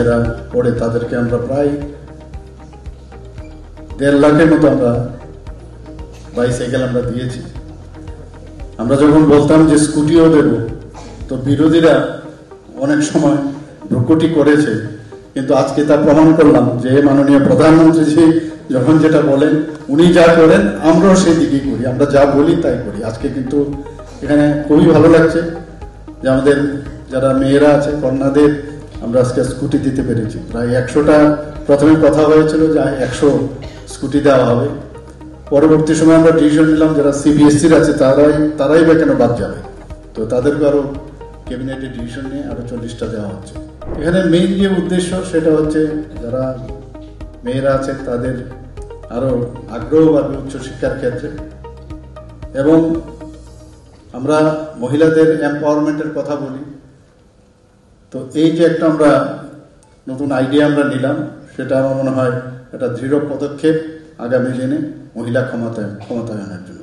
মেয়েরা পড়ে তাদেরকে আমরা প্রায় 1.5 লাখের মতো আমরা বাইসাইকেল আমরা দিয়েছি। আমরা যখন বলতাম যে স্কুটিও দেব, তো বিরোধীরা অনেক সময় ভ্রুকুটি করেছে, কিন্তু আজকে তা প্রমাণ করলাম যে মাননীয় প্রধানমন্ত্রী যখন যেটা বলেন, উনি যা করেন আমরাও সেই দিকেই করি, আমরা যা বলি তাই করি। আজকে কিন্তু এখানে খুবই ভালো লাগছে যে আমাদের যারা মেয়েরা আছে, কন্যাদের আমরা আজকে স্কুটি দিতে পেরেছি। প্রায় 100টা প্রথমে কথা হয়েছিল যে 100 স্কুটি দেওয়া হবে। পরবর্তী সময় আমরা ডিসিশন নিলাম যারা সিবিএসসির আছে তারাই বা কেন বাদ যাবে, তো তাদেরকে আরো ক্যাবিনেটে ডিসিশন নিয়ে আরো 40টা দেওয়া হচ্ছে। এখানে মেইন যে উদ্দেশ্য সেটা হচ্ছে যারা মেয়েরা আছে তাদের আরো আগ্রহ বাড়বে উচ্চশিক্ষার ক্ষেত্রে, এবং আমরা মহিলাদের এম্পাওয়ারমেন্টের কথা বলি। তো এই যে একটা আমরা নতুন আইডিয়া আমরা নিলাম, সেটা আমার মনে হয় একটা দৃঢ় পদক্ষেপ আগামী দিনে মহিলা ক্ষমতায়নের জন্য।